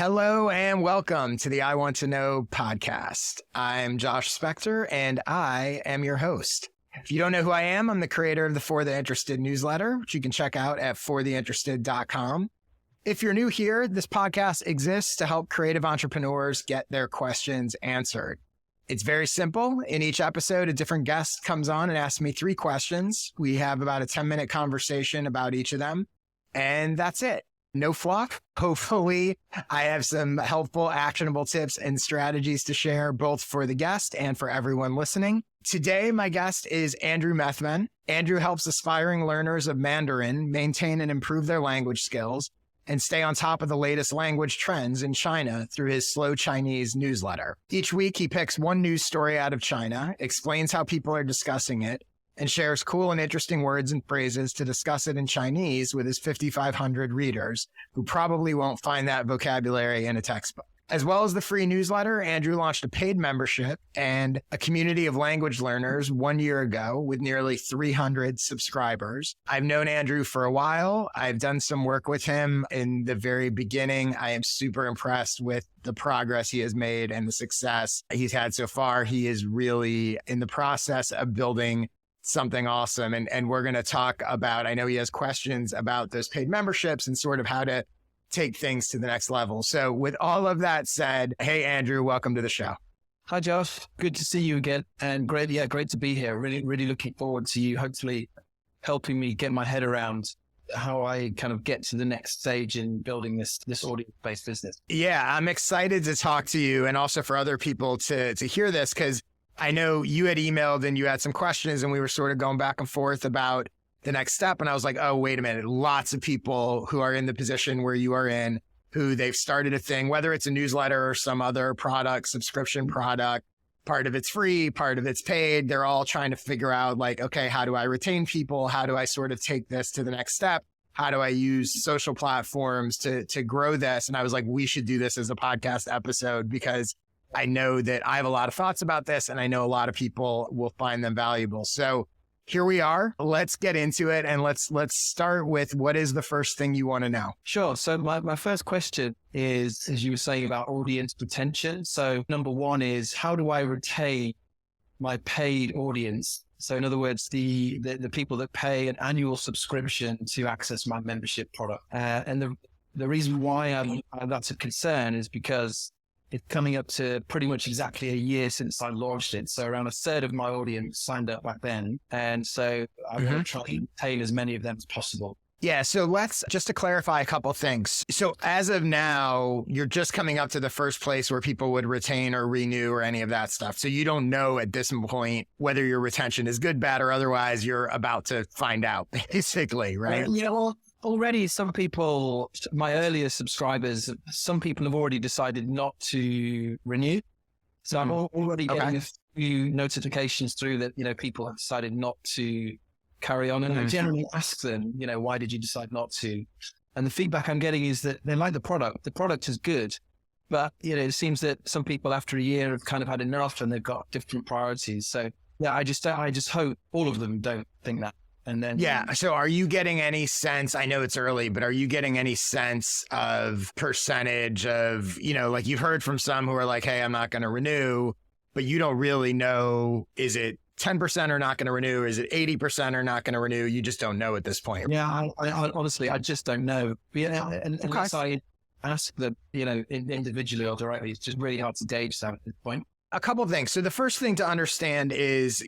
Hello and welcome to the I Want to Know podcast. I'm Josh Spector and I am your host. If you don't know who I am, I'm the creator of the For the Interested newsletter, which you can check out at fortheinterested.com. If you're new here, this podcast exists to help creative entrepreneurs get their questions answered. It's very simple. In each episode, a different guest comes on and asks me 3 questions. We have about a 10-minute conversation about each of them, and that's it. No fluff. Hopefully, I have some helpful, actionable tips and strategies to share both for the guest and for everyone listening. Today, my guest is Andrew Methven. Andrew helps aspiring learners of Mandarin maintain and improve their language skills and stay on top of the latest language trends in China through his Slow Chinese newsletter. Each week, he picks one news story out of China, explains how people are discussing it, and shares cool and interesting words and phrases to discuss it in Chinese with his 5,500 readers, who probably won't find that vocabulary in a textbook. As well as the free newsletter, Andrew launched a paid membership and a community of language learners 1 year ago with nearly 300 subscribers. I've known Andrew for a while. I've done some work with him in the very beginning. I am super impressed with the progress he has made and the success he's had so far. He is really in the process of building something awesome. And we're going to talk about, I know he has questions about those paid memberships and sort of how to take things to the next level. So with all of that said, hey, Andrew, welcome to the show. Hi, Josh. Good to see you again. And great to be here. Really looking forward to you hopefully helping me get my head around how I kind of get to the next stage in building this audience-based business. Yeah, I'm excited to talk to you and also for other people to hear this, because I know you had emailed and you had some questions and we were sort of going back and forth about the next step. And I was like, oh, wait a minute. Lots of people who are in the position where you are in, who they've started a thing, whether it's a newsletter or some other product, subscription product, part of it's free, part of it's paid. They're all trying to figure out like, okay, how do I retain people? How do I sort of take this to the next step? How do I use social platforms to grow this? And I was like, we should do this as a podcast episode because I know that I have a lot of thoughts about this and I know a lot of people will find them valuable. So here we are. Let's get into it. And let's start with what is the first thing you want to know? Sure. So my first question is, as you were saying, about audience retention. So number one is, how do I retain my paid audience? So in other words, the people that pay an annual subscription to access my membership product. And the reason why that's a concern is because it's coming up to pretty much exactly a year since I launched it. So around a third of my audience signed up back then. And so I'm going to try and retain as many of them as possible. Yeah. So let's just to clarify a couple of things. So as of now, you're just coming up to the first place where people would retain or renew or any of that stuff. So you don't know at this point whether your retention is good, bad, or otherwise. You're about to find out, basically, right? Well, already some people, my earlier subscribers, some people have already decided not to renew. So I'm already getting a few notifications through that, people have decided not to carry on. And I generally ask them, why did you decide not to? And the feedback I'm getting is that they like the product. The product is good, but, it seems that some people after a year have kind of had enough and they've got different priorities. So yeah, I just hope all of them don't think that. And then, yeah. So are you getting any sense, I know it's early, but are you getting any sense of percentage of, like you've heard from some who are like, hey, I'm not going to renew, but you don't really know, is it 10% are not going to renew? Is it 80% are not going to renew? You just don't know at this point. Yeah, I honestly, I just don't know. Unless I ask them, individually or directly, it's just really hard to gauge that at this point. A couple of things. So the first thing to understand is,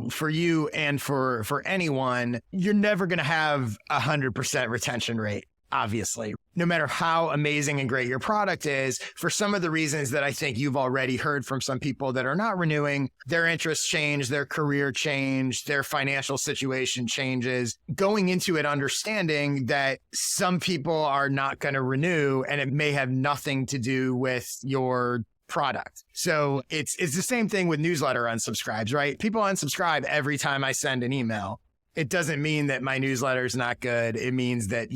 for you and for anyone, you're never going to have 100% retention rate, obviously. No matter how amazing and great your product is, for some of the reasons that I think you've already heard from some people that are not renewing, their interests change, their career change, their financial situation changes. Going into it understanding that some people are not going to renew and it may have nothing to do with your product. So it's the same thing with newsletter unsubscribes, right? People unsubscribe every time I send an email. It doesn't mean that my newsletter is not good. It means that,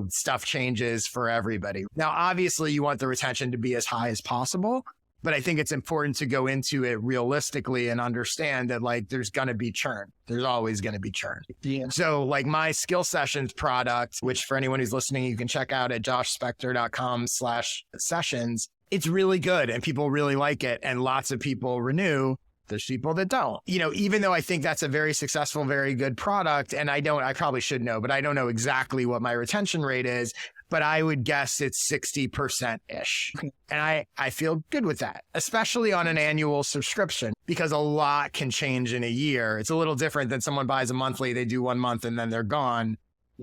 stuff changes for everybody. Now, obviously you want the retention to be as high as possible, But I think it's important to go into it realistically and understand that like there's going to be churn. There's always going to be churn. Yeah. So like my Skill Sessions product, which for anyone who's listening, you can check out at joshspector.com/sessions. It's really good and people really like it. And lots of people renew. There's people that don't, even though I think that's a very successful, very good product. And I probably should know, but I don't know exactly what my retention rate is, but I would guess it's 60%-ish. And I feel good with that, especially on an annual subscription, because a lot can change in a year. It's a little different than someone buys a monthly, they do 1 month and then they're gone.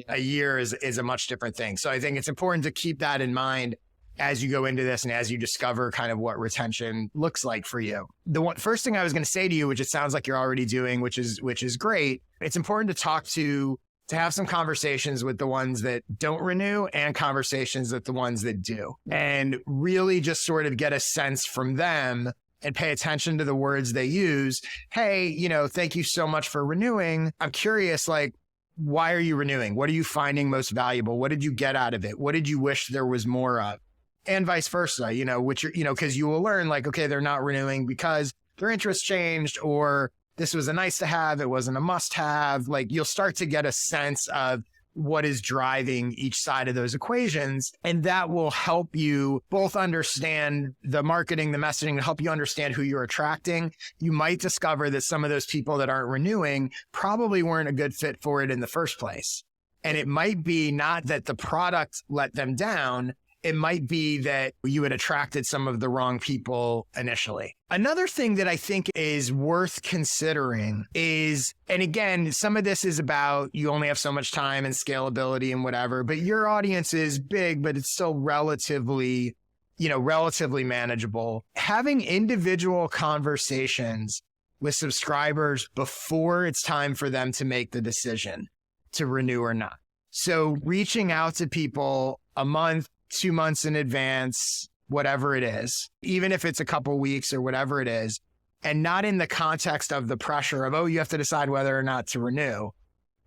A year is a much different thing. So I think it's important to keep that in mind as you go into this and as you discover kind of what retention looks like for you. The first thing I was going to say to you, which it sounds like you're already doing, which is great. It's important to have some conversations with the ones that don't renew and conversations with the ones that do, and really just sort of get a sense from them and pay attention to the words they use. Hey, thank you so much for renewing. I'm curious, like, why are you renewing? What are you finding most valuable? What did you get out of it? What did you wish there was more of? And vice versa, because you will learn like, okay, they're not renewing because their interest changed, or this was a nice to have, it wasn't a must have. Like you'll start to get a sense of what is driving each side of those equations. And that will help you both understand the marketing, the messaging, to help you understand who you're attracting. You might discover that some of those people that aren't renewing probably weren't a good fit for it in the first place. And it might be not that the product let them down. It might be that you had attracted some of the wrong people initially. Another thing that I think is worth considering is, and again, some of this is about you only have so much time and scalability and whatever, but your audience is big, but it's still relatively manageable. Having individual conversations with subscribers before it's time for them to make the decision to renew or not. So reaching out to people a month, 2 months in advance, whatever it is, even if it's a couple weeks or whatever it is, and not in the context of the pressure of, oh, you have to decide whether or not to renew,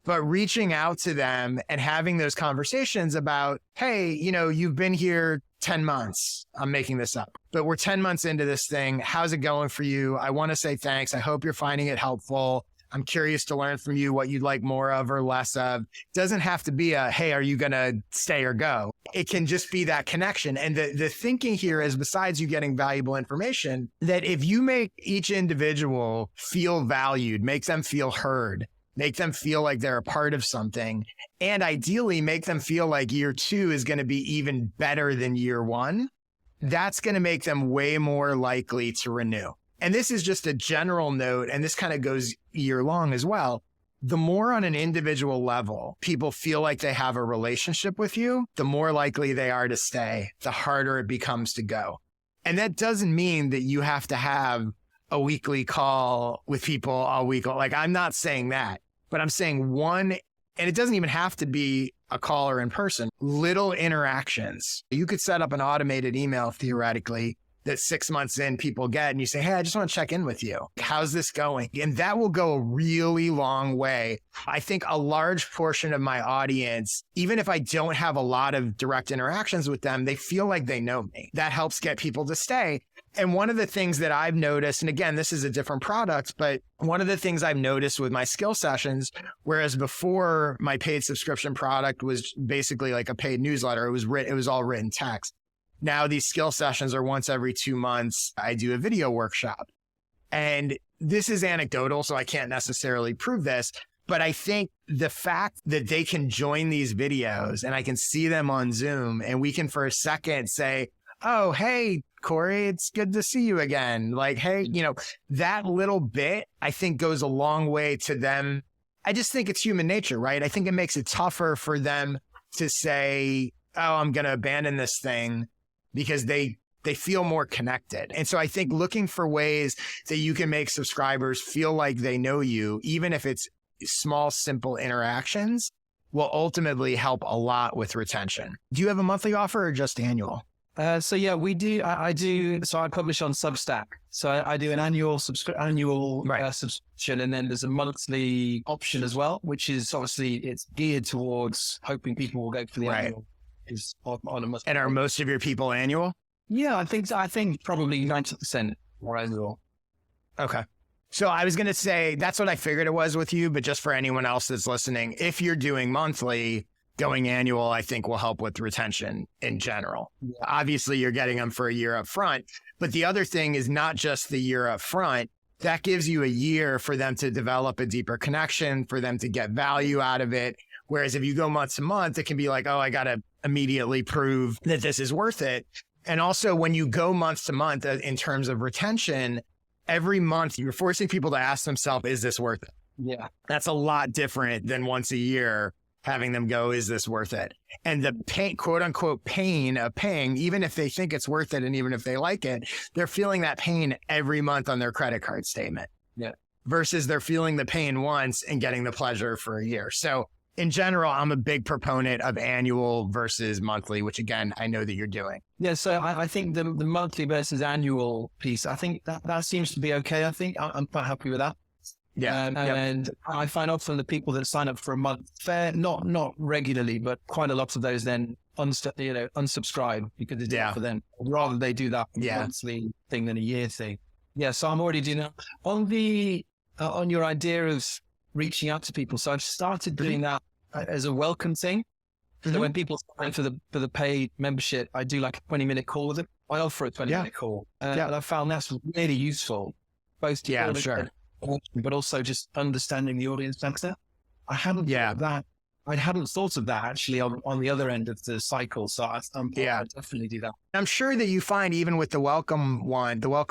but reaching out to them and having those conversations about, hey, you've been here 10 months. I'm making this up, but we're 10 months into this thing. How's it going for you? I want to say thanks. I hope you're finding it helpful. I'm curious to learn from you what you'd like more of or less of. It doesn't have to be a, hey, are you going to stay or go? It can just be that connection. And the thinking here is, besides you getting valuable information, that if you make each individual feel valued, make them feel heard, make them feel like they're a part of something, and ideally make them feel like year 2 is going to be even better than year 1, that's going to make them way more likely to renew. And this is just a general note, and this kind of goes year long as well. The more on an individual level people feel like they have a relationship with you, the more likely they are to stay, the harder it becomes to go. And that doesn't mean that you have to have a weekly call with people all week. Like, I'm not saying that, but I'm saying one, and it doesn't even have to be a call or in person, little interactions. You could set up an automated email theoretically that 6 months in people get, and you say, hey, I just want to check in with you. How's this going? And that will go a really long way. I think a large portion of my audience, even if I don't have a lot of direct interactions with them, they feel like they know me. That helps get people to stay. And one of the things that I've noticed, and again, this is a different product, but one of the things I've noticed with my skill sessions, whereas before my paid subscription product was basically like a paid newsletter, it was all written text. Now these skill sessions are once every 2 months. I do a video workshop, and this is anecdotal, so I can't necessarily prove this, but I think the fact that they can join these videos and I can see them on Zoom and we can for a second say, oh, hey, Corey, it's good to see you again. Like, hey, that little bit I think goes a long way to them. I just think it's human nature, right? I think it makes it tougher for them to say, oh, I'm going to abandon this thing, because they feel more connected. And so I think looking for ways that you can make subscribers feel like they know you, even if it's small, simple interactions, will ultimately help a lot with retention. Do you have a monthly offer or just annual? So yeah, we do. I do. So I publish on Substack. So I do an annual subscription, and then there's a monthly option as well, which is obviously it's geared towards hoping people will go for the annual. Is on a monthly. And are most of your people annual? Yeah, I think probably 90% more overall. Okay. So I was going to say, that's what I figured it was with you, but just for anyone else that's listening, if you're doing monthly, going annual, I think will help with retention in general. Yeah. Obviously, you're getting them for a year up front, but the other thing is not just the year up front. That gives you a year for them to develop a deeper connection, for them to get value out of it. Whereas if you go month to month, it can be like, oh, I got to immediately prove that this is worth it. And also when you go month to month in terms of retention, every month you're forcing people to ask themselves, is this worth it? Yeah. That's a lot different than once a year having them go, is this worth it? And the pain, quote unquote, pain of paying, even if they think it's worth it and even if they like it, they're feeling that pain every month on their credit card statement. Yeah. Versus they're feeling the pain once and getting the pleasure for a year. So in general, I'm a big proponent of annual versus monthly, which again, I know that you're doing. Yeah, so I think the monthly versus annual piece, I think that seems to be okay. I think I'm quite happy with that. Yeah. And I find often the people that sign up for a month, not regularly, but quite a lot of those then unsubscribe because it's not for them. Rather they do that monthly thing than a year thing. Yeah, so I'm already doing that. On your idea of reaching out to people, so I've started doing that as a welcome thing. So when people sign for the paid membership, I do like a 20-minute call with them. I offer a 20-minute call, and I found that's really useful, both to but also just understanding the audience better. I hadn't thought of that actually on the other end of the cycle. So I'll definitely do that. I'm sure that you find even with the welcome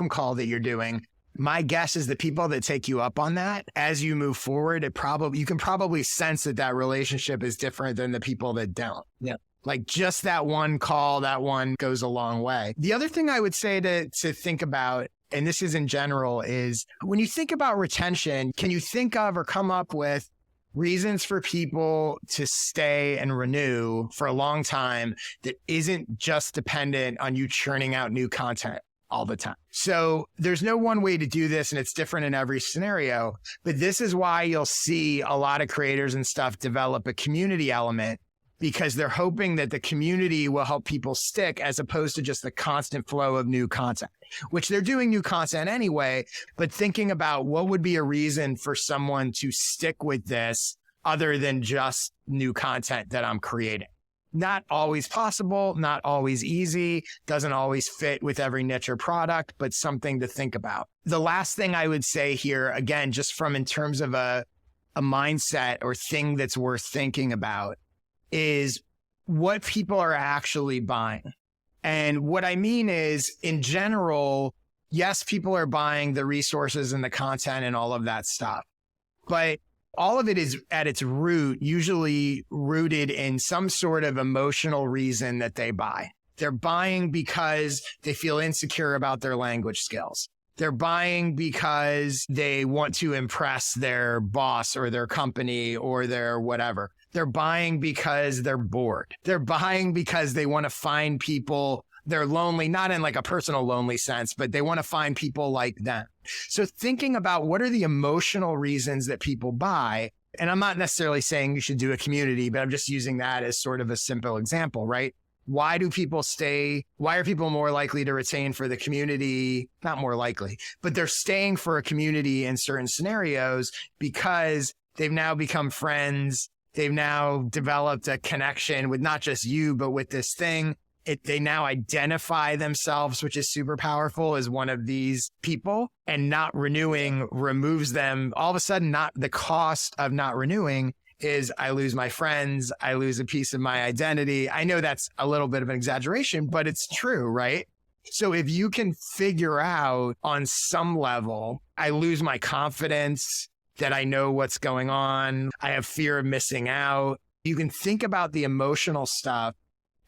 call that you're doing, my guess is the people that take you up on that, as you move forward, you can probably sense that relationship is different than the people that don't. Yeah. Like just that one call, that one goes a long way. The other thing I would say to think about, and this is in general, is when you think about retention, can you think of or come up with reasons for people to stay and renew for a long time that isn't just dependent on you churning out new content all the time? So there's no one way to do this, and it's different in every scenario, but this is why you'll see a lot of creators and stuff develop a community element, because they're hoping that the community will help people stick as opposed to just the constant flow of new content, which they're doing new content anyway, but thinking about what would be a reason for someone to stick with this other than just new content that I'm creating. Not always possible, not always easy, doesn't always fit with every niche or product, but something to think about. The last thing I would say here, again, just from in terms of a mindset or thing that's worth thinking about, is what people are actually buying. And what I mean is, in general, yes, people are buying the resources and the content and all of that stuff, but all of it is at its root, usually rooted in some sort of emotional reason that they buy. They're buying because they feel insecure about their language skills. They're buying because they want to impress their boss or their company or their whatever. They're buying because they're bored. They're buying because they want to find people. They're lonely, not in like a personal lonely sense, but they want to find people like them. So thinking about what are the emotional reasons that people buy, and I'm not necessarily saying you should do a community, but I'm just using that as sort of a simple example, right? Why do people stay? Why are people more likely to retain for the community? Not more likely, but they're staying for a community in certain scenarios because they've now become friends. They've now developed a connection with not just you, but with this thing. They now identify themselves, which is super powerful, as one of these people, and not renewing removes them. All of a sudden, not the cost of not renewing is I lose my friends. I lose a piece of my identity. I know that's a little bit of an exaggeration, but it's true, right? So if you can figure out on some level, I lose my confidence that I know what's going on. I have fear of missing out. You can think about the emotional stuff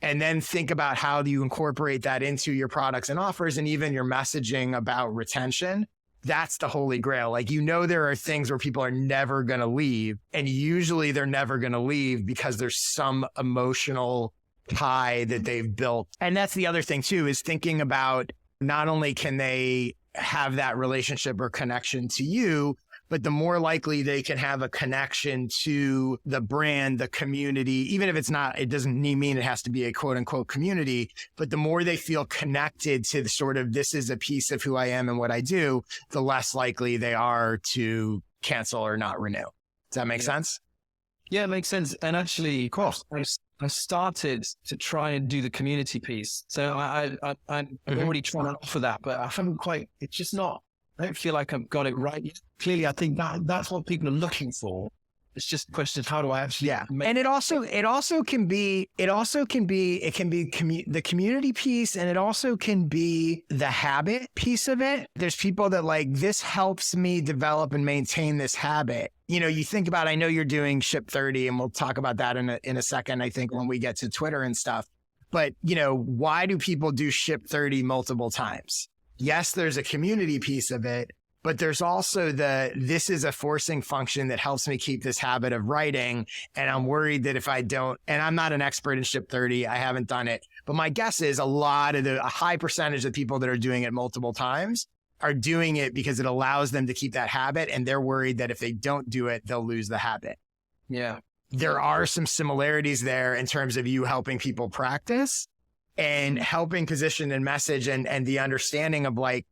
and then think about how do you incorporate that into your products and offers and even your messaging about retention. That's the holy grail. Like, there are things where people are never going to leave, and usually they're never going to leave because there's some emotional tie that they've built. And that's the other thing too, is thinking about not only can they have that relationship or connection to you, but the more likely they can have a connection to the brand, the community, even if it's not, it doesn't mean it has to be a quote unquote community, but the more they feel connected to the sort of, this is a piece of who I am and what I do, the less likely they are to cancel or not renew. Does that make sense? Yeah, it makes sense. And actually, of course, I started to try and do the community piece. So I'm already trying to offer that, but I haven't quite, it's just not, I don't feel like I've got it right yet. Clearly, I think that's what people are looking for. It's just a question of how do I actually make and it can be the community piece, and it also can be the habit piece of it. There's people that like, this helps me develop and maintain this habit. You know, you think about, I know you're doing Ship 30, and we'll talk about that in a second, I think, when we get to Twitter and stuff. But, you know, why do people do Ship 30 multiple times? Yes, there's a community piece of it, but there's also this is a forcing function that helps me keep this habit of writing. And I'm worried that if I don't, and I'm not an expert in Ship 30, I haven't done it, but my guess is a high percentage of people that are doing it multiple times are doing it because it allows them to keep that habit. And they're worried that if they don't do it, they'll lose the habit. Yeah. There are some similarities there in terms of you helping people practice and helping position and message and the understanding of like,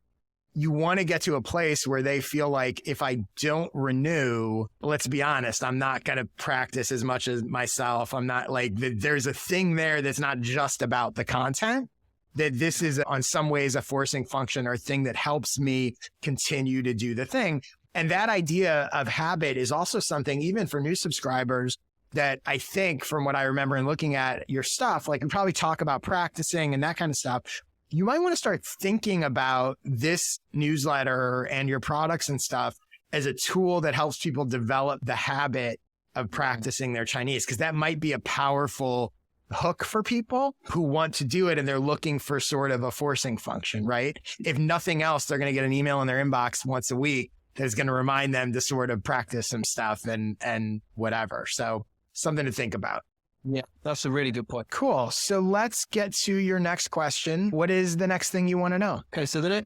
you want to get to a place where they feel like, if I don't renew, let's be honest, I'm not going to practice as much as myself. I'm not like, there's a thing there that's not just about the content, that this is on some ways a forcing function or a thing that helps me continue to do the thing. And that idea of habit is also something, even for new subscribers, that I think from what I remember and looking at your stuff, like we probably talk about practicing and that kind of stuff. You might want to start thinking about this newsletter and your products and stuff as a tool that helps people develop the habit of practicing their Chinese, because that might be a powerful hook for people who want to do it and they're looking for sort of a forcing function, right? If nothing else, they're going to get an email in their inbox once a week that's going to remind them to sort of practice some stuff and whatever. So something to think about. Yeah, that's a really good point. Cool. So let's get to your next question. What is the next thing you want to know? Okay, so the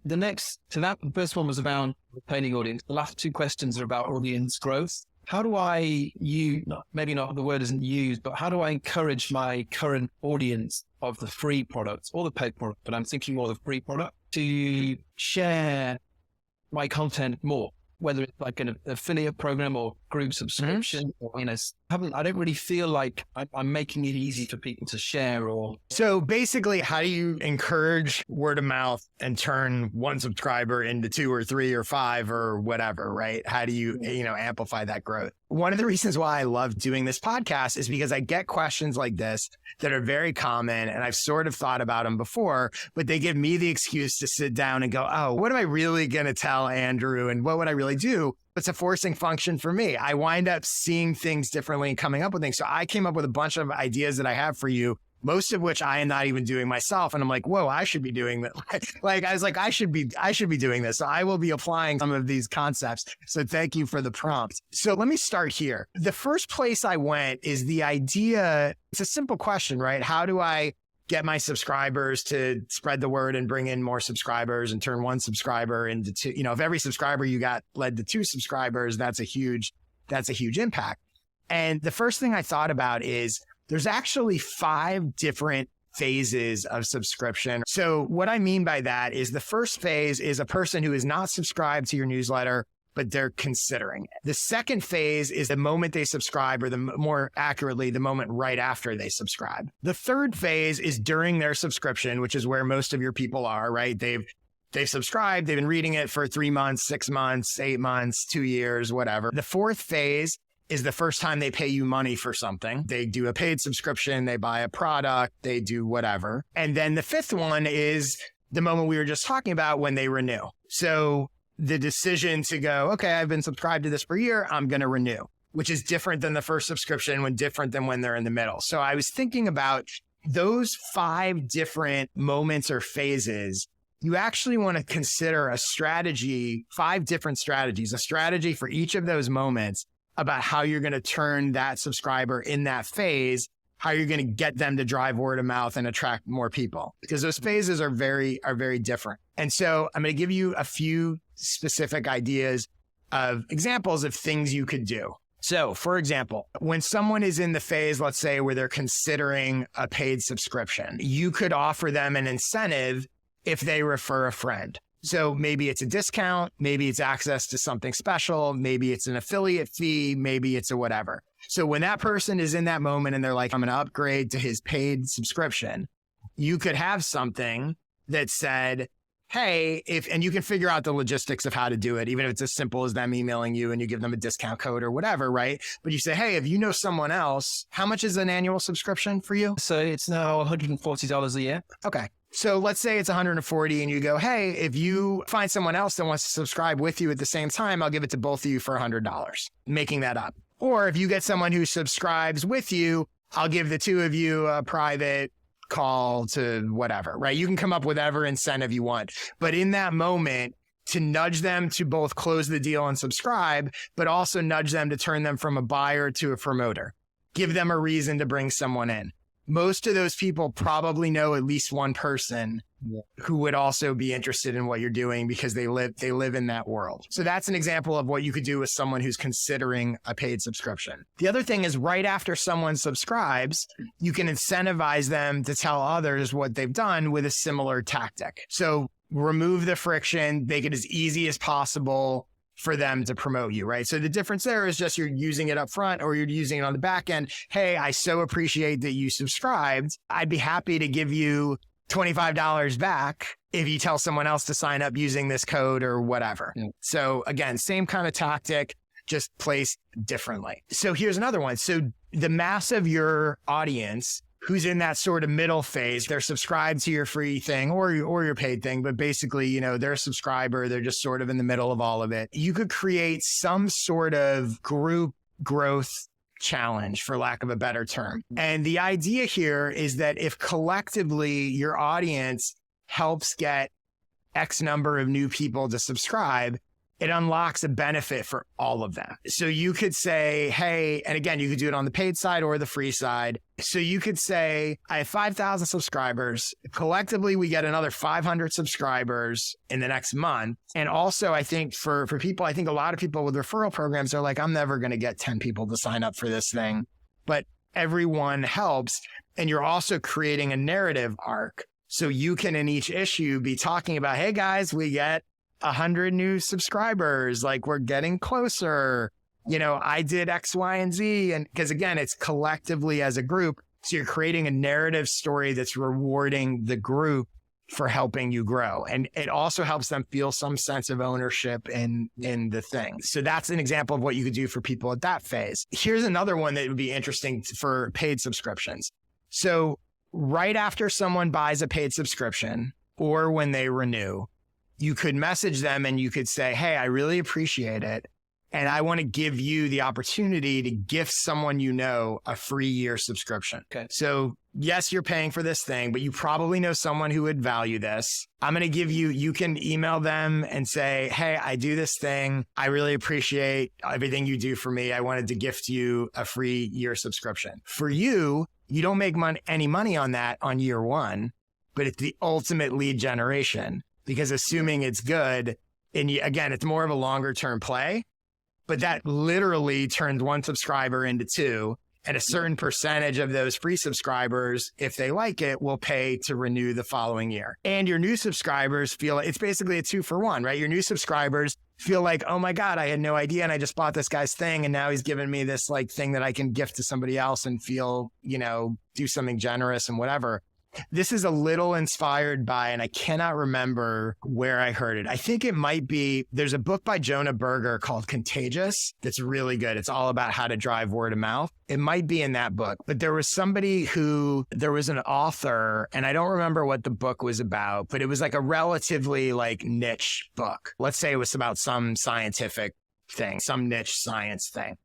first one was about retaining audience. The last two questions are about audience growth. How do maybe not the word isn't used, but how do I encourage my current audience of the free products or the paid product, but I'm thinking more of the free product, to share my content more? Whether it's like an affiliate program or group subscription, or, you know, I don't really feel like I'm making it easy for people to share. Or so basically, how do you encourage word of mouth and turn one subscriber into 2 or 3 or 5 or whatever, right? How do you amplify that growth? One of the reasons why I love doing this podcast is because I get questions like this that are very common, and I've sort of thought about them before, but they give me the excuse to sit down and go, oh, what am I really going to tell Andrew? And what would I really do? It's a forcing function for me. I wind up seeing things differently and coming up with things. So I came up with a bunch of ideas that I have for you, most of which I am not even doing myself. And I'm like, whoa, I should be doing that. Like, I was like, I should be doing this. So I will be applying some of these concepts. So thank you for the prompt. So let me start here. The first place I went is the idea. It's a simple question, right? How do I get my subscribers to spread the word and bring in more subscribers and turn one subscriber into 2? You know, if every subscriber you got led to 2 subscribers, that's a huge impact. And the first thing I thought about is there's actually 5 different phases of subscription. So what I mean by that is the first phase is a person who is not subscribed to your newsletter, but they're considering it. The second phase is the moment they subscribe, or more accurately, the moment right after they subscribe. The third phase is during their subscription, which is where most of your people are, right? They've subscribed, they've been reading it for 3 months, 6 months, 8 months, 2 years, whatever. The fourth phase is the first time they pay you money for something. They do a paid subscription, they buy a product, they do whatever. And then the fifth one is the moment we were just talking about, when they renew. So the decision to go, okay, I've been subscribed to this for a year, I'm going to renew, which is different than the first subscription, different than when they're in the middle. So I was thinking about those 5 different moments or phases. You actually want to consider a strategy, 5 different strategies, a strategy for each of those moments about how you're going to turn that subscriber in that phase, how you're going to get them to drive word of mouth and attract more people, because those phases are very different. And so I'm going to give you a few specific ideas of examples of things you could do. So, for example, when someone is in the phase, let's say, where they're considering a paid subscription, you could offer them an incentive if they refer a friend. So maybe it's a discount, maybe it's access to something special, maybe it's an affiliate fee, maybe it's a whatever. So when that person is in that moment and they're like, I'm going to upgrade to his paid subscription, you could have something that said, hey, and you can figure out the logistics of how to do it, even if it's as simple as them emailing you and you give them a discount code or whatever, right? But you say, hey, if you know someone else, how much is an annual subscription for you? So it's now $140 a year. Okay. So let's say it's 140 and you go, hey, if you find someone else that wants to subscribe with you at the same time, I'll give it to both of you for $100, making that up. Or if you get someone who subscribes with you, I'll give the two of you a private call to whatever, right? You can come up with whatever incentive you want. But in that moment, to nudge them to both close the deal and subscribe, but also nudge them to turn them from a buyer to a promoter. Give them a reason to bring someone in. Most of those people probably know at least one person who would also be interested in what you're doing because they live in that world. So that's an example of what you could do with someone who's considering a paid subscription. The other thing is right after someone subscribes, you can incentivize them to tell others what they've done with a similar tactic. So remove the friction, make it as easy as possible for them to promote you, right? So the difference there is just you're using it up front or you're using it on the back end. Hey, I so appreciate that you subscribed. I'd be happy to give you $25 back if you tell someone else to sign up using this code or whatever. So again, same kind of tactic, just placed differently. So here's another one. So the mass of your audience who's in that sort of middle phase, they're subscribed to your free thing or your paid thing, but basically, you know, they're a subscriber, they're just sort of in the middle of all of it. You could create some sort of group growth challenge, for lack of a better term. And the idea here is that if collectively your audience helps get X number of new people to subscribe, it unlocks a benefit for all of them. So you could say, hey, and again, you could do it on the paid side or the free side. So you could say, I have 5,000 subscribers. Collectively, we get another 500 subscribers in the next month. And also, I think for people, I think a lot of people with referral programs are like, I'm never going to get 10 people to sign up for this thing. But everyone helps. And you're also creating a narrative arc. So you can, in each issue, be talking about, hey, guys, we get 100 new subscribers, like we're getting closer. You know, I did X, Y, and Z. And because again, it's collectively as a group. So you're creating a narrative story that's rewarding the group for helping you grow. And it also helps them feel some sense of ownership in the thing. So that's an example of what you could do for people at that phase. Here's another one that would be interesting for paid subscriptions. So right after someone buys a paid subscription or when they renew, you could message them and you could say, hey, I really appreciate it. And I want to give you the opportunity to gift someone you know a free year subscription. Okay. So yes, you're paying for this thing, but you probably know someone who would value this. I'm going to give you can email them and say, hey, I do this thing. I really appreciate everything you do for me. I wanted to gift you a free year subscription. For you, you don't make any money on that on year one, but it's the ultimate lead generation. Because assuming it's good, and again, it's more of a longer term play, but that literally turns one subscriber into two. And a certain percentage of those free subscribers, if they like it, will pay to renew the following year. And your new subscribers feel it's basically a 2-for-1, right? Your new subscribers feel like, oh my God, I had no idea. And I just bought this guy's thing. And now he's giving me this like thing that I can gift to somebody else and feel, you know, do something generous and whatever. This is a little inspired by, and I cannot remember where I heard it. I think it might be, there's a book by Jonah Berger called Contagious that's really good. It's all about how to drive word of mouth. It might be in that book, but there was an author, and I don't remember what the book was about, but it was like a relatively like niche book. Let's say it was about some scientific thing, some niche science thing.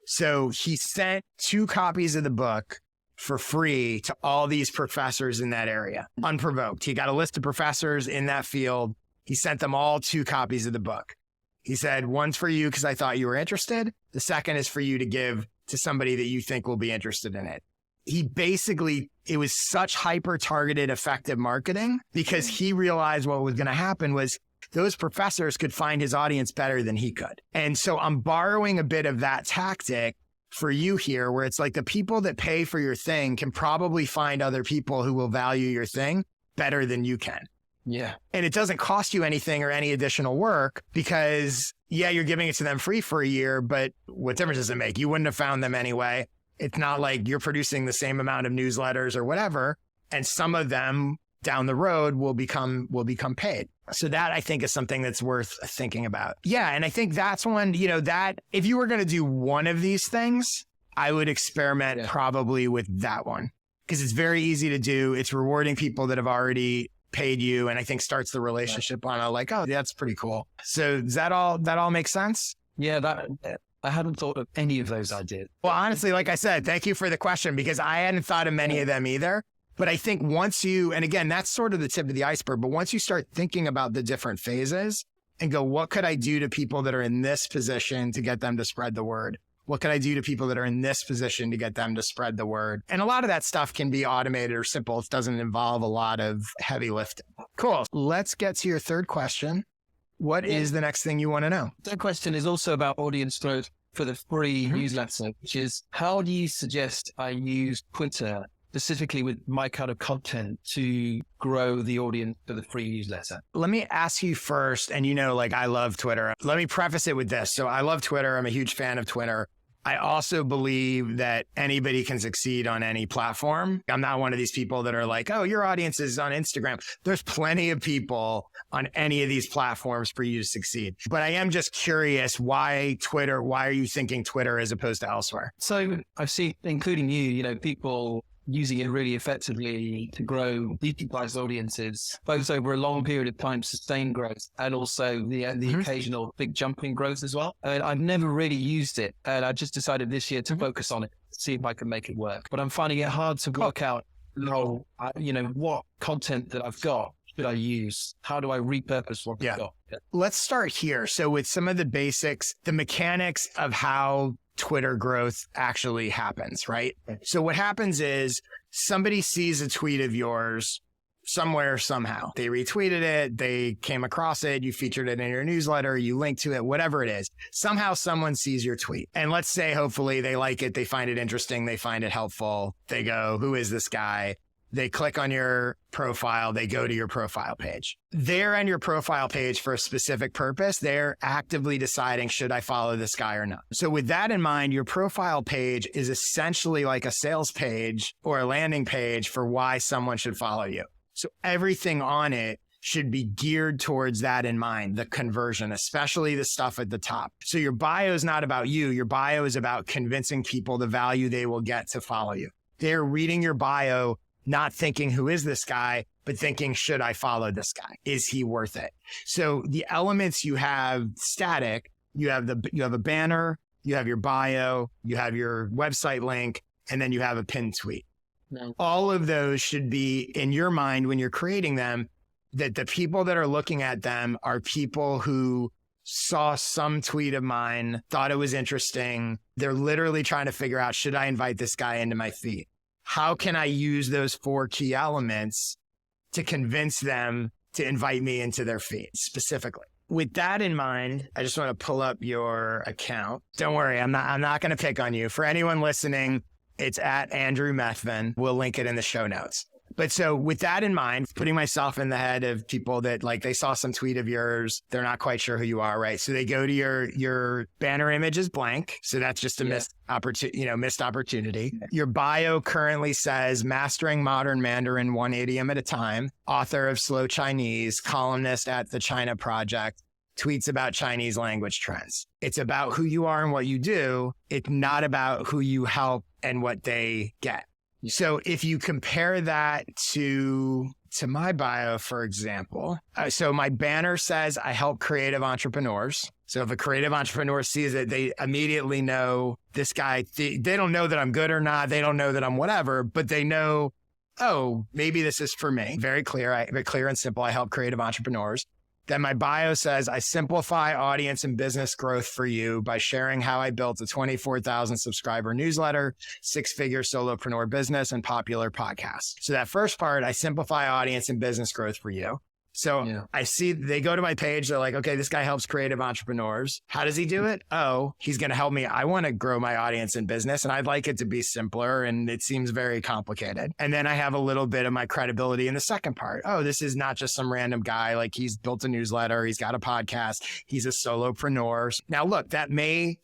So he sent 2 copies of the book for free to all these professors in that area, unprovoked. He got a list of professors in that field. He sent them all 2 copies of the book. He said, one's for you because I thought you were interested. The second is for you to give to somebody that you think will be interested in it. It was such hyper-targeted, effective marketing because he realized what was going to happen was those professors could find his audience better than he could. And so I'm borrowing a bit of that tactic for you here, where it's like the people that pay for your thing can probably find other people who will value your thing better than you can. Yeah. And it doesn't cost you anything or any additional work because, yeah, you're giving it to them free for a year, but what difference does it make? You wouldn't have found them anyway. It's not like you're producing the same amount of newsletters or whatever. And some of them down the road will become paid. So that I think is something that's worth thinking about. Yeah. And I think that's one, that if you were going to do one of these things, I would experiment probably with that one because it's very easy to do. It's rewarding people that have already paid you. And I think starts the relationship on a like, oh, that's pretty cool. So does that all make sense? Yeah, I hadn't thought of any of those ideas. Well, honestly, like I said, thank you for the question because I hadn't thought of many of them either. But I think once you, and again, that's sort of the tip of the iceberg, but once you start thinking about the different phases and go, what could I do to people that are in this position to get them to spread the word? What could I do to people that are in this position to get them to spread the word? And a lot of that stuff can be automated or simple. It doesn't involve a lot of heavy lifting. Cool. Let's get to your third question. What is the next thing you want to know? Third question is also about audience growth for the free newsletter, which is how do you suggest I use Twitter specifically with my kind of content to grow the audience for the free newsletter? Let me ask you first, and I love Twitter. Let me preface it with this. So I love Twitter. I'm a huge fan of Twitter. I also believe that anybody can succeed on any platform. I'm not one of these people that are like, oh, your audience is on Instagram. There's plenty of people on any of these platforms for you to succeed. But I am just curious, why Twitter? Why are you thinking Twitter as opposed to elsewhere? So I've seen, including you, people using it really effectively to grow decentralized audiences, both over a long period of time, sustained growth, and also the occasional big jumping growth as well. And I've never really used it. And I just decided this year to focus on it, see if I can make it work. But I'm finding it hard to work out, what content that I've got should I use? How do I repurpose what I've got? Yeah. Let's start here. So with some of the basics, the mechanics of how Twitter growth actually happens, right? So what happens is somebody sees a tweet of yours somewhere, somehow. They retweeted it, they came across it, you featured it in your newsletter, you linked to it, whatever it is. Somehow someone sees your tweet. And let's say, hopefully they like it, they find it interesting, they find it helpful. They go, who is this guy? They click on your profile, they go to your profile page. They're on your profile page for a specific purpose. They're actively deciding, should I follow this guy or not? So with that in mind, your profile page is essentially like a sales page or a landing page for why someone should follow you. So everything on it should be geared towards that in mind, the conversion, especially the stuff at the top. So your bio is not about you. Your bio is about convincing people the value they will get to follow you. They're reading your bio not thinking, who is this guy, but thinking, should I follow this guy? Is he worth it? So the elements you have static, you have a banner, you have your bio, you have your website link, and then you have a pinned tweet. No. All of those should be in your mind when you're creating them, that the people that are looking at them are people who saw some tweet of mine, thought it was interesting. They're literally trying to figure out, should I invite this guy into my feed? How can I use those 4 key elements to convince them to invite me into their feed specifically? With that in mind, I just want to pull up your account. Don't worry, I'm not going to pick on you. For anyone listening, it's at Andrew Methven. We'll link it in the show notes. But so with that in mind, putting myself in the head of people that they saw some tweet of yours, they're not quite sure who you are, right? So they go to your banner image is blank. So that's just a missed opportunity. Your bio currently says mastering modern Mandarin 1 idiom at a time, author of Slow Chinese, columnist at the China Project, tweets about Chinese language trends. It's about who you are and what you do. It's not about who you help and what they get. So if you compare that to my bio, for example, so my banner says I help creative entrepreneurs. So if a creative entrepreneur sees it, they immediately know this guy, they don't know that I'm good or not. They don't know that I'm whatever, but they know, oh, maybe this is for me. Very clear, clear and simple. I help creative entrepreneurs. Then my bio says, I simplify audience and business growth for you by sharing how I built a 24,000 subscriber newsletter, 6-figure solopreneur business, and popular podcast. So that first part, I simplify audience and business growth for you. So I see they go to my page. They're like, okay, this guy helps creative entrepreneurs. How does he do it? Oh, he's going to help me. I want to grow my audience in business and I'd like it to be simpler. And it seems very complicated. And then I have a little bit of my credibility in the second part. Oh, this is not just some random guy. Like he's built a newsletter. He's got a podcast. He's a solopreneur. Now, look, that may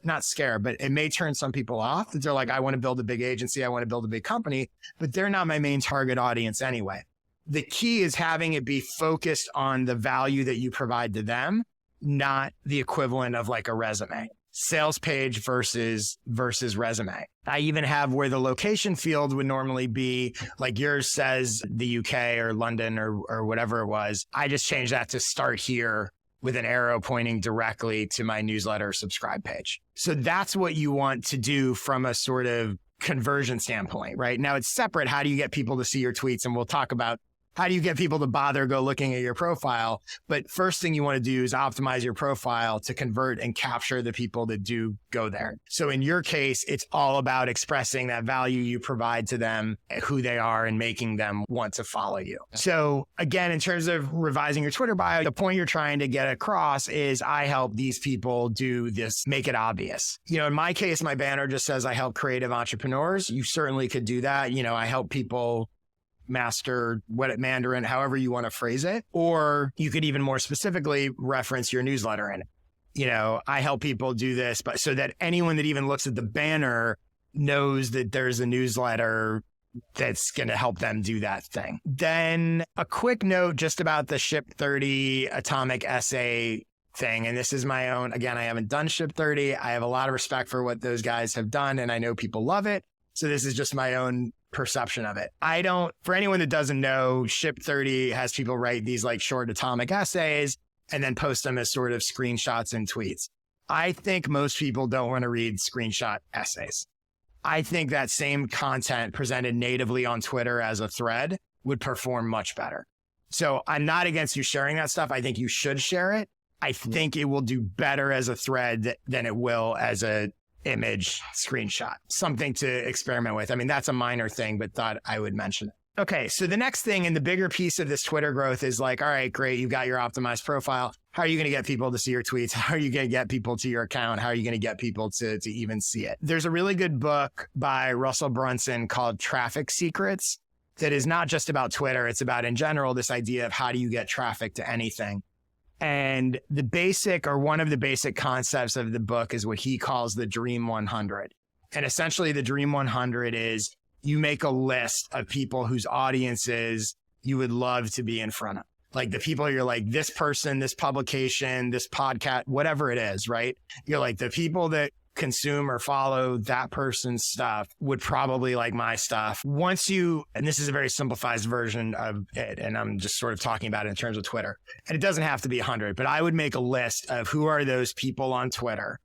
not scare, but it may turn some people off. They're like, I want to build a big agency. I want to build a big company, but they're not my main target audience anyway. The key is having it be focused on the value that you provide to them, not the equivalent of like a resume, sales page versus resume. I even have where the location field would normally be like yours says the UK or London or whatever it was. I just changed that to start here with an arrow pointing directly to my newsletter subscribe page. So that's what you want to do from a sort of conversion standpoint, right? Now it's separate. How do you get people to see your tweets? And we'll talk about how do you get people to bother go looking at your profile? But first thing you want to do is optimize your profile to convert and capture the people that do go there. So in your case, it's all about expressing that value you provide to them, who they are, and making them want to follow you. So again, in terms of revising your Twitter bio, the point you're trying to get across is I help these people do this, make it obvious. In my case, my banner just says I help creative entrepreneurs. You certainly could do that. I help people master Mandarin, however you want to phrase it. Or you could even more specifically reference your newsletter in it. I help people do this, but so that anyone that even looks at the banner knows that there's a newsletter that's going to help them do that thing. Then a quick note just about the Ship 30 atomic essay thing. And this is my own, again, I haven't done Ship 30. I have a lot of respect for what those guys have done and I know people love it. So this is just my own perception of it. For anyone that doesn't know, Ship 30 has people write these like short atomic essays and then post them as sort of screenshots and tweets. I think most people don't want to read screenshot essays. I think that same content presented natively on Twitter as a thread would perform much better. So I'm not against you sharing that stuff. I think you should share it. I think it will do better as a thread than it will as a image screenshot, something to experiment with. I mean, that's a minor thing, but thought I would mention it. Okay. So the next thing and the bigger piece of this Twitter growth is like, all right, great. You've got your optimized profile. How are you going to get people to see your tweets? How are you going to get people to your account? How are you going to get people to even see it? There's a really good book by Russell Brunson called Traffic Secrets that is not just about Twitter. It's about in general, this idea of how do you get traffic to anything. And one of the basic concepts of the book is what he calls the Dream 100. And essentially the Dream 100 is you make a list of people whose audiences you would love to be in front of. Like the people you're like, this person, this publication, this podcast, whatever it is, right? You're like the people that consume or follow that person's stuff would probably like my stuff. And this is a very simplified version of it, and I'm just sort of talking about it in terms of Twitter. And it doesn't have to be 100, but I would make a list of who are those people on Twitter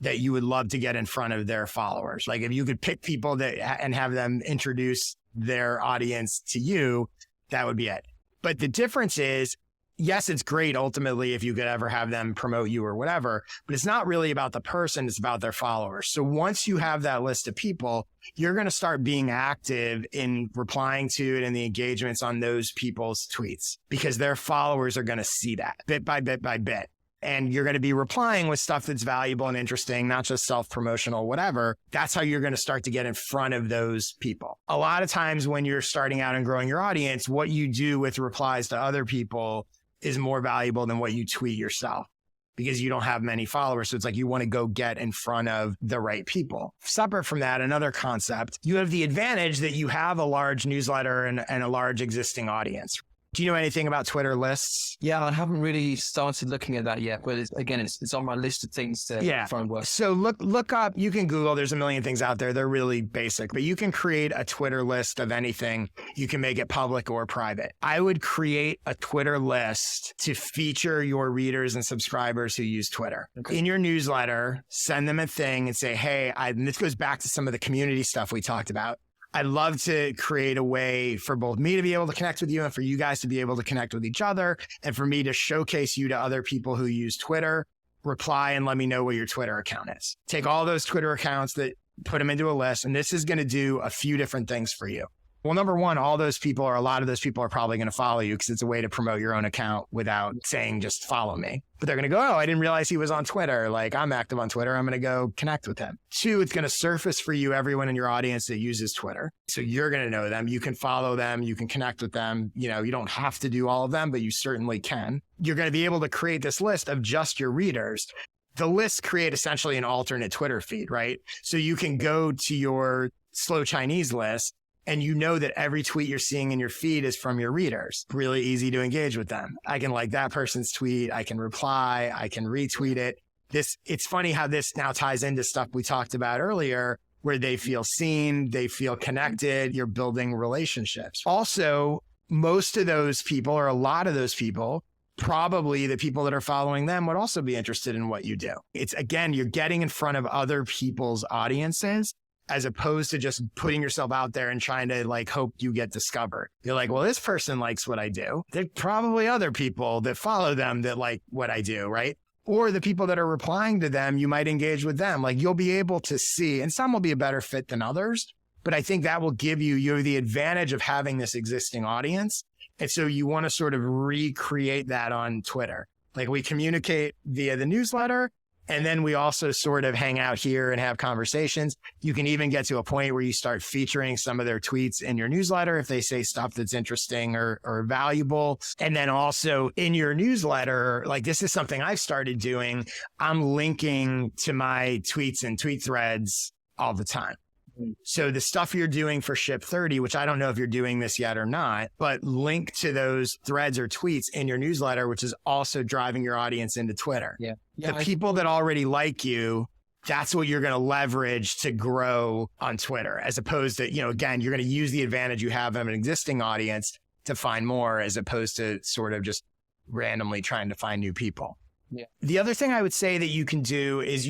that you would love to get in front of their followers. Like if you could pick people and have them introduce their audience to you, that would be it. But the difference is, yes, it's great ultimately if you could ever have them promote you or whatever, but it's not really about the person, it's about their followers. So once you have that list of people, you're going to start being active in replying to it and the engagements on those people's tweets because their followers are going to see that bit by bit by bit. And you're going to be replying with stuff that's valuable and interesting, not just self-promotional, whatever. That's how you're going to start to get in front of those people. A lot of times when you're starting out and growing your audience, what you do with replies to other people is more valuable than what you tweet yourself because you don't have many followers. So it's like you want to go get in front of the right people. Separate from that, another concept, you have the advantage that you have a large newsletter and a large existing audience. Do you know anything about Twitter lists? Yeah, I haven't really started looking at that yet, but it's on my list of things to try and work. So look up, you can Google, there's a million things out there. They're really basic, but you can create a Twitter list of anything. You can make it public or private. I would create a Twitter list to feature your readers and subscribers who use Twitter. Okay. In your newsletter, send them a thing and say, hey, and this goes back to some of the community stuff we talked about. I'd love to create a way for both me to be able to connect with you and for you guys to be able to connect with each other and for me to showcase you to other people who use Twitter. Reply and let me know what your Twitter account is. Take all those Twitter accounts put them into a list. And this is going to do a few different things for you. Well, number one, a lot of those people are probably going to follow you because it's a way to promote your own account without saying just follow me. But they're going to go, oh, I didn't realize he was on Twitter. Like, I'm active on Twitter. I'm going to go connect with him. Two, it's going to surface for you everyone in your audience that uses Twitter. So you're going to know them. You can follow them. You can connect with them. You know, you don't have to do all of them, but you certainly can. You're going to be able to create this list of just your readers. The lists create essentially an alternate Twitter feed, right? So you can go to your slow Chinese list and you know that every tweet you're seeing in your feed is from your readers. Really easy to engage with them. I can like that person's tweet. I can reply. I can retweet it. It's funny how this now ties into stuff we talked about earlier, where they feel seen, they feel connected, you're building relationships. Also, most of those people, or a lot of those people, probably the people that are following them would also be interested in what you do. It's, again, you're getting in front of other people's audiences, as opposed to just putting yourself out there and trying to like hope you get discovered. You're like, well, this person likes what I do. There's probably other people that follow them that like what I do, right? Or the people that are replying to them, you might engage with them. Like, you'll be able to see, and some will be a better fit than others, but I think that will give you the advantage of having this existing audience. And so you want to sort of recreate that on Twitter. Like, we communicate via the newsletter, and then we also sort of hang out here and have conversations. You can even get to a point where you start featuring some of their tweets in your newsletter if they say stuff that's interesting or valuable. And then also in your newsletter, like, this is something I've started doing. I'm linking to my tweets and tweet threads all the time. So the stuff you're doing for Ship 30, which I don't know if you're doing this yet or not, but link to those threads or tweets in your newsletter, which is also driving your audience into Twitter. Yeah. The people that already like you, that's what you're going to leverage to grow on Twitter, as opposed to, you know, again, you're going to use the advantage you have of an existing audience to find more, as opposed to sort of just randomly trying to find new people. Yeah. The other thing I would say that you can do is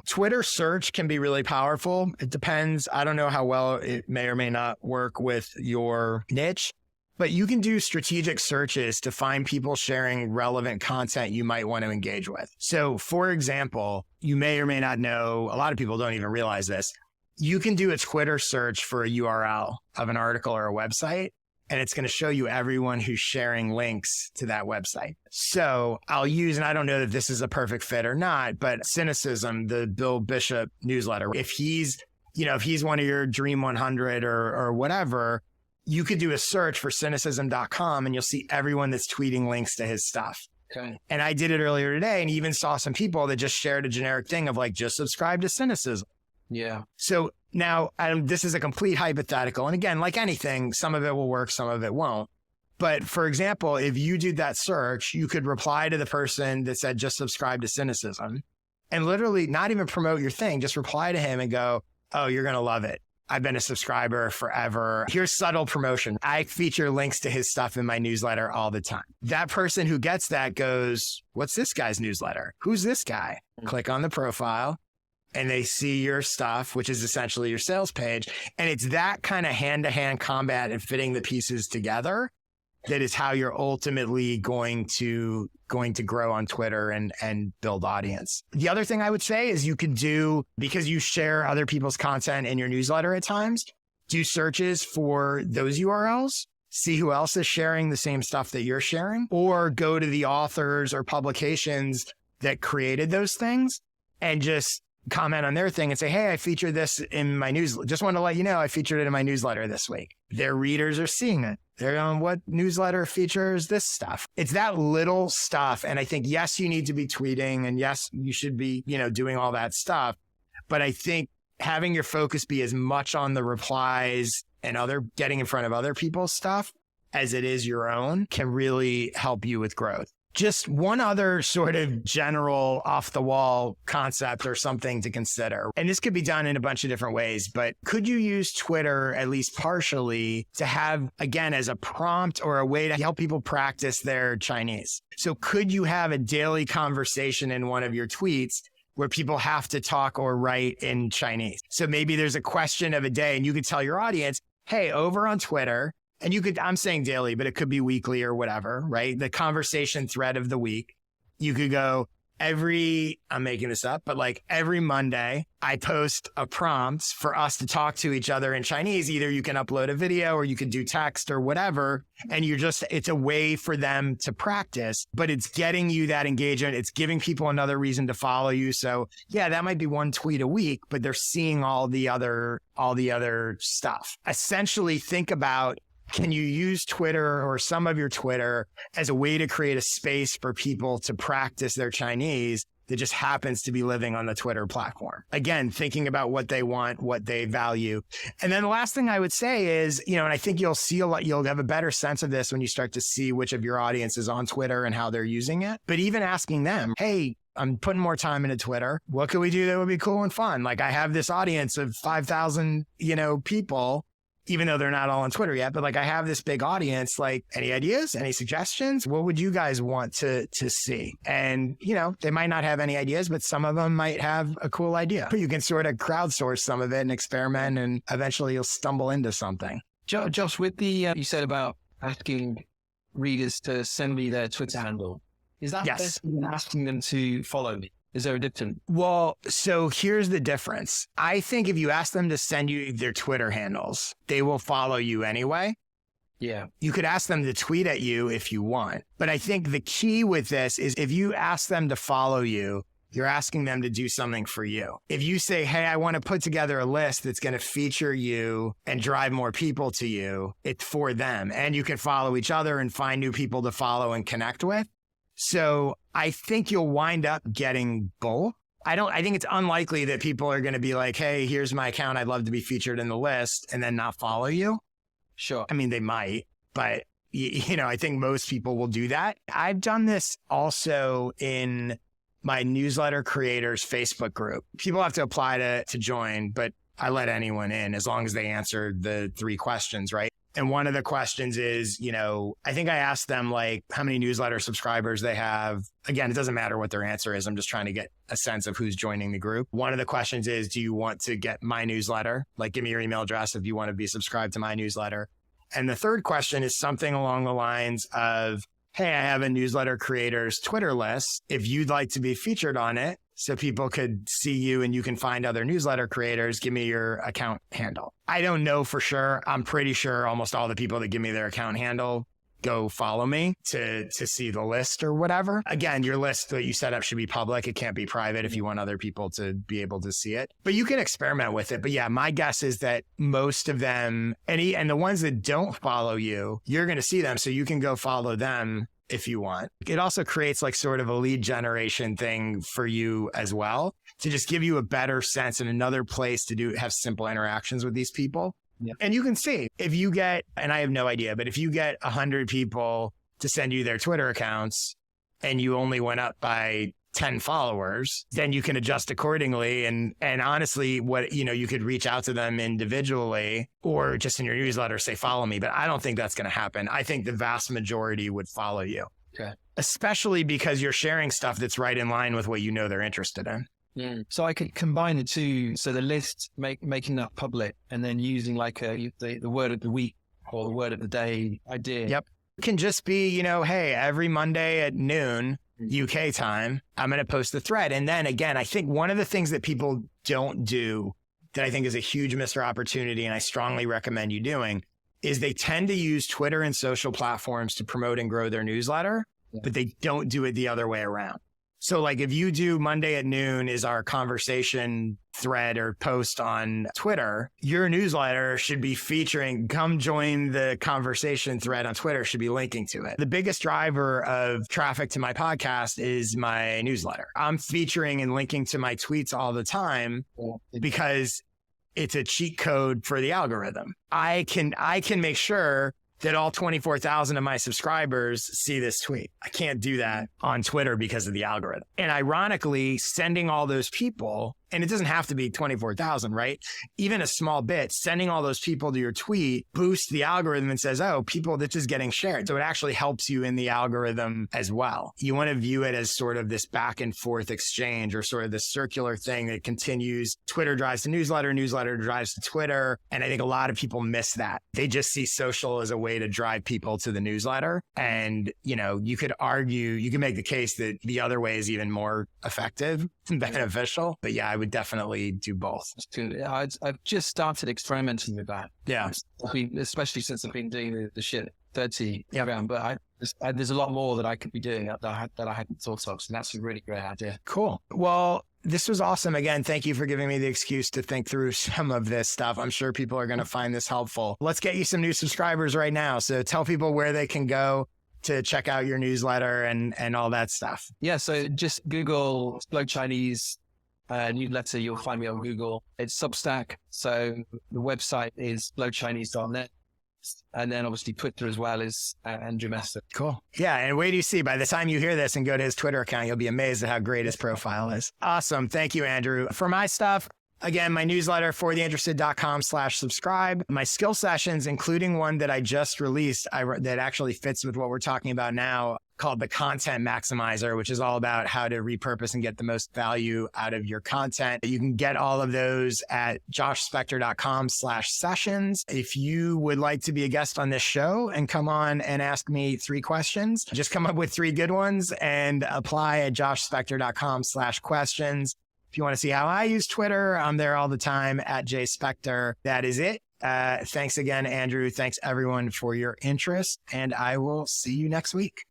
Twitter search can be really powerful. It depends. I don't know how well it may or may not work with your niche, but you can do strategic searches to find people sharing relevant content you might want to engage with. So, for example, you may or may not know, a lot of people don't even realize this. You can do a Twitter search for a URL of an article or a website, and it's going to show you everyone who's sharing links to that website. So I'll use, and I don't know that this is a perfect fit or not, but Cynicism, the Bill Bishop newsletter, if he's one of your Dream 100 or whatever, you could do a search for cynicism.com and you'll see everyone that's tweeting links to his stuff. Okay. And I did it earlier today and even saw some people that just shared a generic thing of like, just subscribe to Cynicism. Yeah. So now, this is a complete hypothetical. And again, like anything, some of it will work, some of it won't. But for example, if you did that search, you could reply to the person that said, just subscribe to Cynicism, and literally not even promote your thing. Just reply to him and go, oh, you're going to love it. I've been a subscriber forever. Here's subtle promotion. I feature links to his stuff in my newsletter all the time. That person who gets that goes, what's this guy's newsletter? Who's this guy? Click on the profile. And they see your stuff, which is essentially your sales page. And it's that kind of hand-to-hand combat and fitting the pieces together that is how you're ultimately going to grow on Twitter and build audience. The other thing I would say is you could do, because you share other people's content in your newsletter at times, do searches for those URLs, see who else is sharing the same stuff that you're sharing, or go to the authors or publications that created those things and just comment on their thing and say, hey, I featured this in my newsletter. Just want to let you know I featured it in my newsletter this week. Their readers are seeing it. They're on what newsletter features this stuff. It's that little stuff. And I think, yes, you need to be tweeting and yes, you should be, doing all that stuff. But I think having your focus be as much on the replies and getting in front of other people's stuff as it is your own can really help you with growth. Just one other sort of general off the wall concept or something to consider. And this could be done in a bunch of different ways, but could you use Twitter, at least partially, to have, again, as a prompt or a way to help people practice their Chinese? So could you have a daily conversation in one of your tweets where people have to talk or write in Chinese? So maybe there's a question of a day and you could tell your audience, hey, over on Twitter, and I'm saying daily, but it could be weekly or whatever, right? The conversation thread of the week, you could go, I'm making this up, but like every Monday, I post a prompt for us to talk to each other in Chinese. Either you can upload a video or you can do text or whatever. And it's a way for them to practice, but it's getting you that engagement. It's giving people another reason to follow you. So yeah, that might be one tweet a week, but they're seeing all the other stuff. Essentially, think about, can you use Twitter or some of your Twitter as a way to create a space for people to practice their Chinese that just happens to be living on the Twitter platform? Again, thinking about what they want, what they value. And then the last thing I would say is, and I think you'll have a better sense of this when you start to see which of your audience is on Twitter and how they're using it. But even asking them, hey, I'm putting more time into Twitter. What could we do that would be cool and fun? Like, I have this audience of 5,000, people, even though they're not all on Twitter yet, but like, I have this big audience. Like, any ideas, any suggestions? What would you guys want to see? And, they might not have any ideas, but some of them might have a cool idea. But you can sort of crowdsource some of it and experiment, and eventually you'll stumble into something. Josh, with the, you said about asking readers to send me their Twitter handle. Is that yes. better than asking them to follow me? Is there a difference? Well, so here's the difference. I think if you ask them to send you their Twitter handles, they will follow you anyway. Yeah. You could ask them to tweet at you if you want. But I think the key with this is, if you ask them to follow you, you're asking them to do something for you. If you say, hey, I want to put together a list that's going to feature you and drive more people to you, it's for them. And you can follow each other and find new people to follow and connect with. So I think you'll wind up getting both. I think it's unlikely that people are going to be like, hey, here's my account, I'd love to be featured in the list, and then not follow you. Sure. I mean, they might, but I think most people will do that. I've done this also in my newsletter creators Facebook group. People have to apply to join, but I let anyone in as long as they answer the 3 questions, right? And one of the questions is, I think I asked them like how many newsletter subscribers they have. Again, it doesn't matter what their answer is. I'm just trying to get a sense of who's joining the group. One of the questions is, do you want to get my newsletter? Like, give me your email address if you want to be subscribed to my newsletter. And the third question is something along the lines of, hey, I have a newsletter creators Twitter list. If you'd like to be featured on it, so people could see you and you can find other newsletter creators, give me your account handle. I don't know for sure. I'm pretty sure almost all the people that give me their account handle go follow me to see the list or whatever. Again, your list that you set up should be public. It can't be private if you want other people to be able to see it. But you can experiment with it. But yeah, my guess is that most of them, and the ones that don't follow you, you're going to see them. So you can go follow them if you want. It also creates like sort of a lead generation thing for you as well, to just give you a better sense and another place to have simple interactions with these people. Yeah. And you can see if you get, and I have no idea, but if you get 100 people to send you their Twitter accounts and you only went up by 10 followers, then you can adjust accordingly. And honestly, you could reach out to them individually or just in your newsletter, say, follow me. But I don't think that's going to happen. I think the vast majority would follow you. Okay. Especially because you're sharing stuff that's right in line with what they're interested in. Mm. So I could combine the two. So the list, making that public and then using like the word of the week or the word of the day idea. Yep. It can just be, hey, every Monday at noon, UK time, I'm going to post the thread. And then again, I think one of the things that people don't do that I think is a huge missed opportunity, and I strongly recommend you doing, is they tend to use Twitter and social platforms to promote and grow their newsletter, but they don't do it the other way around. So like if you do Monday at noon is our conversation thread or post on Twitter, your newsletter should be featuring, come join the conversation thread on Twitter, should be linking to it. The biggest driver of traffic to my podcast is my newsletter. I'm featuring and linking to my tweets all the time because it's a cheat code for the algorithm. I can make sure that all 24,000 of my subscribers see this tweet. I can't do that on Twitter because of the algorithm. And ironically, sending all those people and it doesn't have to be 24,000, right? Even a small bit, sending all those people to your tweet boosts the algorithm and says, oh, people, this is getting shared. So it actually helps you in the algorithm as well. You want to view it as sort of this back and forth exchange, or sort of this circular thing that continues. Twitter drives to newsletter, newsletter drives to Twitter. And I think a lot of people miss that. They just see social as a way to drive people to the newsletter. And, you could argue, you can make the case that the other way is even more effective and beneficial. But yeah, I would definitely do both. That's good. Yeah, I've just started experimenting with that. Yeah. Especially since I've been doing the shit 30 around, but there's a lot more that I could be doing that I hadn't thought of. So that's a really great idea. Cool. Well, this was awesome. Again, thank you for giving me the excuse to think through some of this stuff. I'm sure people are going to find this helpful. Let's get you some new subscribers right now. So tell people where they can go to check out your newsletter and all that stuff. Yeah. So just Google Slow Chinese newsletter. You'll find me on Google. It's Substack. So the website is slowchinese.net. And then obviously Twitter as well is Andrew Methven. Cool. Yeah. And wait, do you see, by the time you hear this and go to his Twitter account, you'll be amazed at how great his profile is. Awesome. Thank you, Andrew. For my stuff, again, my newsletter, fortheinterested.com/subscribe. My skill sessions, including one that I just released that actually fits with what we're talking about now, called the Content Maximizer, which is all about how to repurpose and get the most value out of your content. You can get all of those at joshspector.com/sessions. If you would like to be a guest on this show and come on and ask me 3 questions, just come up with 3 good ones and apply at joshspector.com/questions. If you want to see how I use Twitter, I'm there all the time at jspector. That is it. Thanks again, Andrew. Thanks everyone for your interest, and I will see you next week.